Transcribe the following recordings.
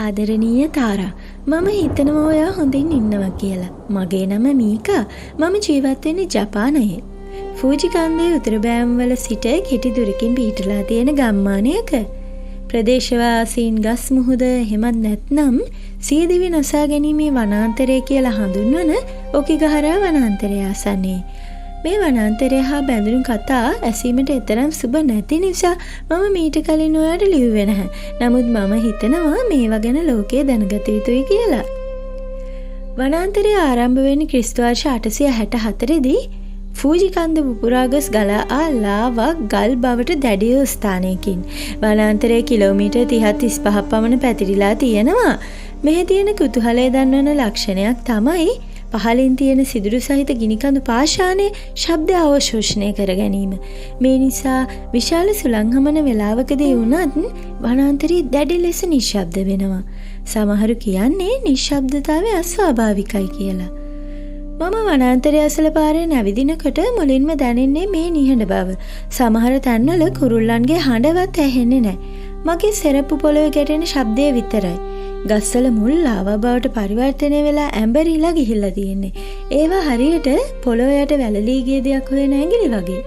ආදරණීය තාරා, මම හිතනවා ඔයා හොඳින් ඉන්නවා කියලා. මගේ නම මීකා. මම ජීවත් වෙන්නේ ජපානයේ. ෆූජි කන්දේ උතුරු බෑම්වල සිට කෙටි දුරකින් පිහිටලා තියෙන ගම්මානයක. ප්‍රදේශවාසීන් ගස් මුහුද එහෙමත් නැත්නම් සියදිවි නසා ගැනීමේ වනාන්තරය කියලා හඳුන්වන ඔකිගහරා වනාන්තරය ආසන්නයේ. මේ වනාන්තරය හා බැඳුණු කතා ඇසීමට එතරම් සුබ නැති නිසා මම මීට කලින් ඔයාට ලිව්වේ නැහැ. නමුත් මම හිතනවා මේවා ගැන ලෝකයේ දැනගත යුතුයි කියලා. වනාන්තරය ආරම්භ වෙන්නේ ක්‍රිස්තු වර්ෂ 864 දී ෆූජි කන්ද පුපුරා ගොස් ගලා ආ ලාවා ගල් බවට දැඩි වූ ස්ථානයකින්. වනාන්තරයේ කිලෝමීටර් 30-35ක් පමණ පැතිරිලා තියෙනවා. මෙහි තියෙන කුතුහලය දන්වන ලක්ෂණයක් තමයි පහලින් තියෙන සිදුරු සහිත ගිනිකඳු පාෂාණය ශබ්ද අවශෝෂණය කර ගැනීම. මේ නිසා විශාල සුළං හමන වෙලාවකදී වුණත් වනාන්තරය දැඩි ලෙස නිශ්ශබ්ද වෙනවා. සමහරු කියන්නේ නිශ්ශබ්දතාවය අස්වාභාවිකයි කියලා. මම වනාන්තරය අසල පාරේ නැවිදිනකොට මුලින්ම දැනෙන්නේ මේ නිහඬ බව. සමහර තැන්වල කුරුල්ලන්ගේ හඬවත් ඇහෙන්නේ නැහැ. මගේ සෙරප්පු පොළවේ ගැටෙන ශබ්දය විතරයි. ගස්වල මුල් ලාවා බවට පරිවර්තනය වෙලා ඇඹරිලා ගිහිල්ලා තියෙන්නේ. ඒවා හරියට පොළොව යට වැලලී ගිය දෙයක් හොයන ඇඟිලි වගේ.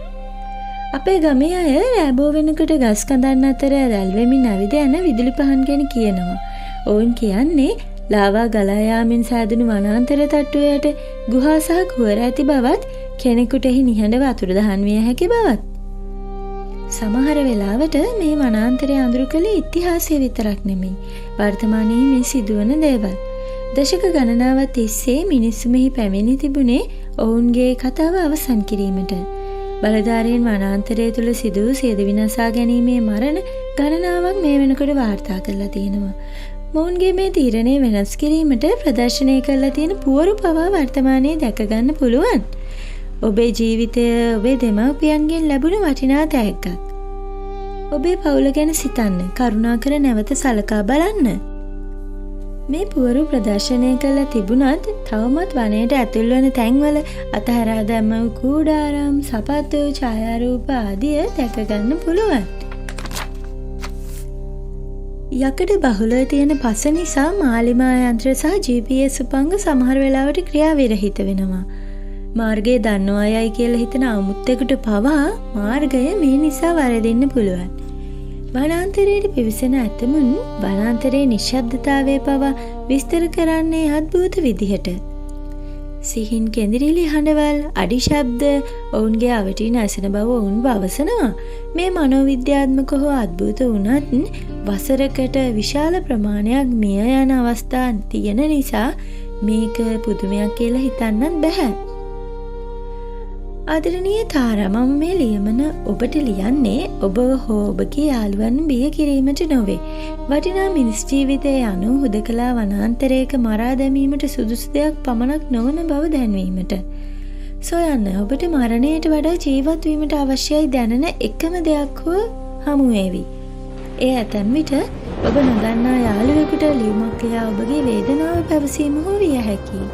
අපේ ගමේ අය රෑබෝ වෙනකොට ගස් කඳන් අතර රැල් වෙමින් නැවිද යන විදුලි පහන් ගැන කියනවා. ඔවුන් කියන්නේ ලාවා ගලා යාමෙන් සෑදුණු වනාන්තර තට්ටුවයට ගුහා සහ කුවර ඇති බවත් කෙනෙකුට එහි නිහඬව අතුරුදහන් විය හැකි බවත්. සමහර වෙලාවට මේ වනාන්තරය අඳුරු කළේ ඉතිහාසය විතරක් නෙමෙයි. වර්තමානයේ මේ සිදුවන දේවල්. දශක ගණනාවක් තිස්සේ මිනිස්සු මෙහි පැමිණි තිබුණේ ඔවුන්ගේ කතාව අවසන් කිරීමට. බලධාරීන් වනාන්තරය තුල සිදු වූ සියදිවි විනාශා ගැනීමේ මරණ ගණනාවක් මේ වෙනකොට වාර්තා කරලා තියෙනවා. මොවුන්ගේ මේ තීරණය වෙනස් කිරීමට ප්‍රදර්ශනය කරලා තියෙන පුවරු පවා වර්තමානයේ දැක ගන්න පුළුවන්. ඔබේ ජීවිතය ඔබේ දෙමව්පියන්ගෙන් ලැබුණ වටිනා තෑග්ගක්. ඔබේ පවුල ගැන සිතන්න, කරුණාකර නැවත සලකා බලන්න. මේ පුවරු ප්‍රදර්ශනය කළ තිබුණත් තවමත් වනයේට ඇතුල් වන තැන්වල අතහරා දැමූ කූඩාරම්, සපත්තු, ඡායාරූප ආදිය දැක ගන්න පුළුවන්. යකඩ බහුලව තියෙන පස නිසා මාලිමා යන්ත්‍ර සහ GPS උපංග සමහර වෙලාවට ක්‍රියාවිරහිත වෙනවා. මාර්ගය දන්නවා අයයි කියලා හිතන අමුත්තෙකුට පවා මාර්ගය මේ නිසා වරදින්න පුළුවන්. වනාන්තරයේ පිවිසෙන ඇතමුන් වනාන්තරයේ නිශ්ශබ්දතාවය පවා විස්තර කරන්නේ අద్භූත විදිහට. සිහින් කෙඳිරිලි හඬවල්, අඩි ශබ්ද ඔවුන්ගේ අවටින් ඇසෙන බව ඔවුන් පවසනවා. මේ මනෝවිද්‍යාත්මක හෝ අద్භූත වුණත් වසරකට විශාල ප්‍රමාණයක් මිය යන අවස්ථා තියෙන නිසා මේක පුදුමයක් කියලා හිතන්නත් බෑ. ආදරණීය තාරා, මම මේ ලියමන ඔබට ලියන්නේ ඔබ හෝ ඔබගේ යාළුවන් බිය කිරීමට නොවේ. වටිනා මිනිස් ජීවිතය යනු හුදකලා වනාන්තරයක මරා දැමීමට සුදුසු දෙයක් පමණක් නොවන බව දැන්වීමට. සොයන්න, ඔබට මරණයට වඩා ජීවත් වීමට අවශ්‍යයි දැනෙන එකම දෙයක් හෝ හමු වේවි. ඒ ඇතැම් විට ඔබ නොදන්නා යාළුවෙකුට ලියුමක් ලියා ඔබගේ වේදනාව පැවසීම හෝ විය හැකියි.